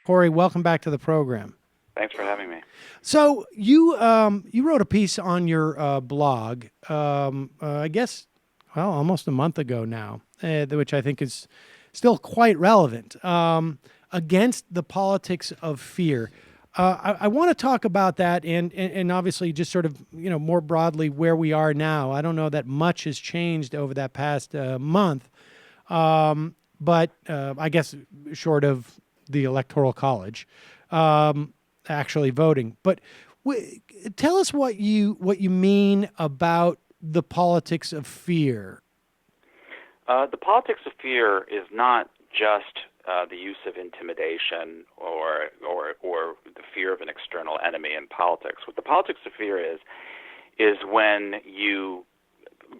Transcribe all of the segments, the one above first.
Corey, welcome back to the program. Thanks for having me. So you wrote a piece on your blog, I guess, well, almost a month ago now, which I think is still quite relevant, against the politics of fear. I want to talk about that and obviously just sort of, more broadly where we are now. I don't know that much has changed over that past month, but I guess short of the Electoral College actually voting. But tell us what you mean about the politics of fear. The politics of fear is not just the use of intimidation or the fear of an external enemy in politics. What the politics of fear is when you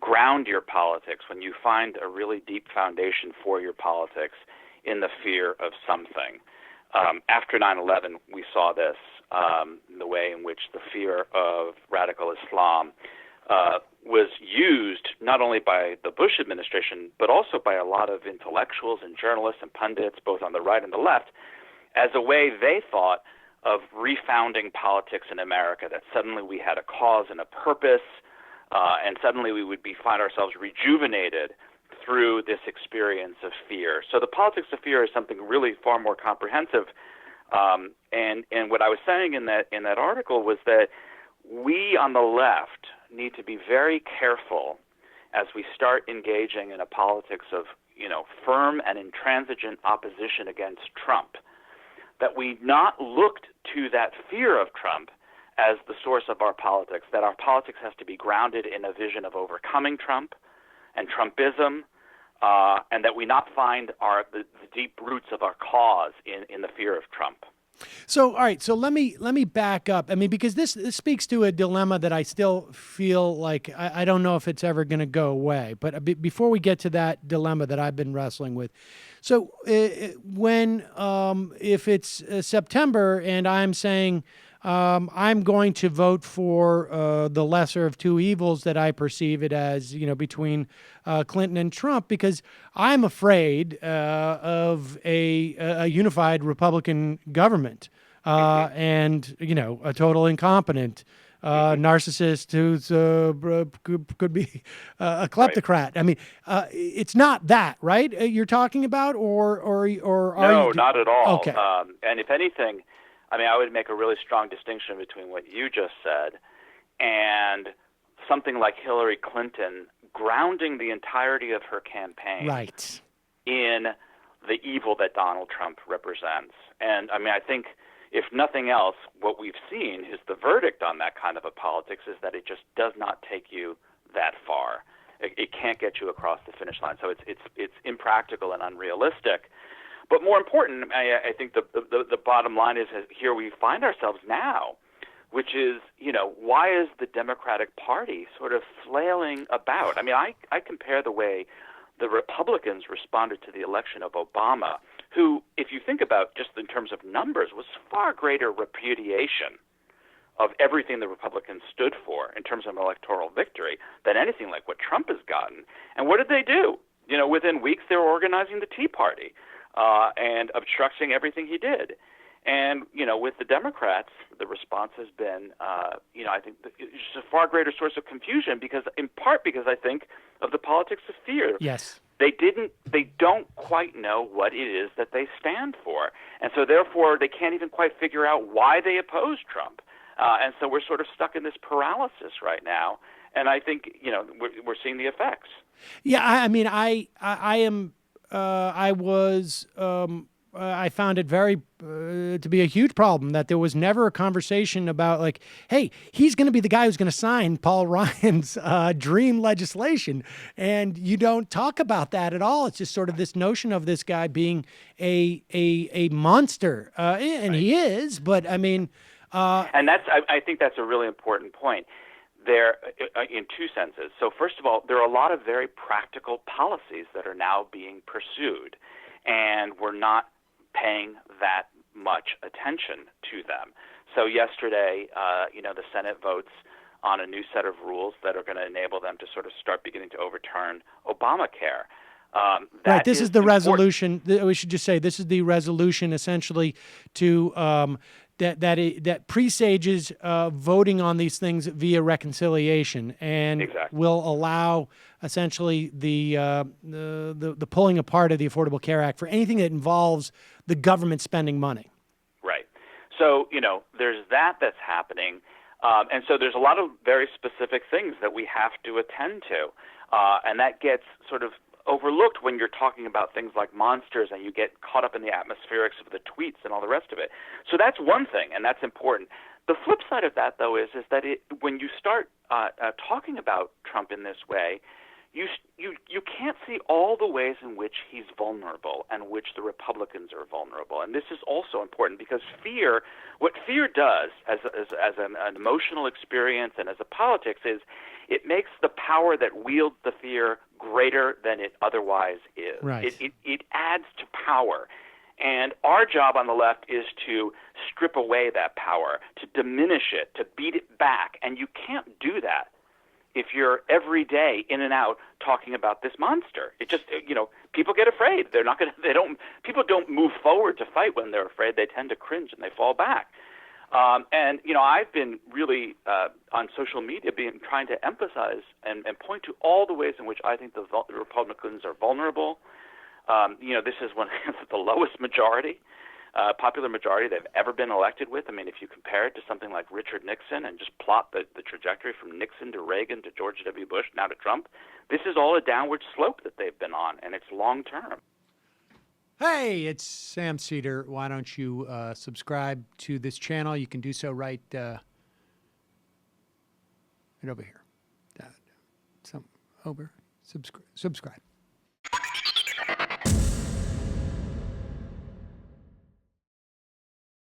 ground your politics, when you find a really deep foundation for your politics in the fear of something. After 9/11, we saw this, the way in which the fear of radical Islam was used not only by the Bush administration, but also by a lot of intellectuals and journalists and pundits, both on the right and the left, as a way they thought of refounding politics in America, that suddenly we had a cause and a purpose, and suddenly we would find ourselves rejuvenated through this experience of fear. So the politics of fear is something really far more comprehensive. And what I was saying in that article was that we on the left need to be very careful as we start engaging in a politics of, firm and intransigent opposition against Trump, that we not looked to that fear of Trump as the source of our politics, that our politics has to be grounded in a vision of overcoming Trump and Trumpism, and that we not find the deep roots of our cause in the fear of Trump. So, all right. So let me back up. I mean, because this speaks to a dilemma that I still feel like I don't know if it's ever going to go away. But before we get to that dilemma that I've been wrestling with, so if it's September and I'm saying I'm going to vote for the lesser of two evils that I perceive it as, between Clinton and Trump, because I'm afraid of a unified Republican government and, a total incompetent narcissist who's could be a kleptocrat. Right. I mean, it's not that, right? You're talking about, or are you? No, not at all. Okay. And if anything, I would make a really strong distinction between what you just said and something like Hillary Clinton grounding the entirety of her campaign right in the evil that Donald Trump represents. And I think if nothing else, what we've seen is the verdict on that kind of a politics is that it just does not take you that far. It can't get you across the finish line. So it's impractical and unrealistic. But more important, I think the bottom line is here we find ourselves now, which is, why is the Democratic Party sort of flailing about? I compare the way the Republicans responded to the election of Obama, who, if you think about just in terms of numbers, was far greater repudiation of everything the Republicans stood for in terms of electoral victory than anything like what Trump has gotten. And what did they do? Within weeks they were organizing the Tea Party and obstructing everything he did. And, with the Democrats, the response has been, I think it's just a far greater source of confusion in part because I think of the politics of fear. Yes. They don't quite know what it is that they stand for. And so therefore they can't even quite figure out why they oppose Trump. And so we're sort of stuck in this paralysis right now. And I think, we're seeing the effects. Yeah. I found it very to be a huge problem that there was never a conversation about like, hey, he's going to be the guy who's going to sign Paul Ryan's dream legislation. And you don't talk about that at all. It's just sort of this notion of this guy being a monster. And right. He is, but and I think that's a really important point there in two senses. So first of all, there are a lot of very practical policies that are now being pursued, and we're not paying that much attention to them. So yesterday, the Senate votes on a new set of rules that are going to enable them to sort of start beginning to overturn Obamacare. Right. That This is is the important. resolution. We should just say this is the resolution essentially to that presages voting on these things via reconciliation and Exactly. will allow essentially the pulling apart of the Affordable Care Act for anything that involves the government spending money. Right. So, there's that's happening. And so there's a lot of very specific things that we have to attend to. And that gets sort of overlooked when you're talking about things like monsters and you get caught up in the atmospherics of the tweets and all the rest of it. So that's one thing, and that's important. The flip side of that, though, is that when you start talking about Trump in this way, you can't see all the ways in which he's vulnerable and which the Republicans are vulnerable. And this is also important because what fear does as an emotional experience and as a politics is it makes the power that wields the fear greater than it otherwise is. Right. It adds to power. And our job on the left is to strip away that power, to diminish it, to beat it back. And you can't do that if you're every day in and out talking about this monster. It just, people get afraid. People don't move forward to fight when they're afraid. They tend to cringe and they fall back. And I've been really on social media trying to emphasize and point to all the ways in which I think the Republicans are vulnerable. This is one of the lowest majority, popular majority they've ever been elected with. I mean, if you compare it to something like Richard Nixon and just plot the trajectory from Nixon to Reagan to George W. Bush now to Trump, this is all a downward slope that they've been on, and it's long term. Hey, it's Sam Seder. Why don't you subscribe to this channel? You can do so right over here. Over. Subscribe.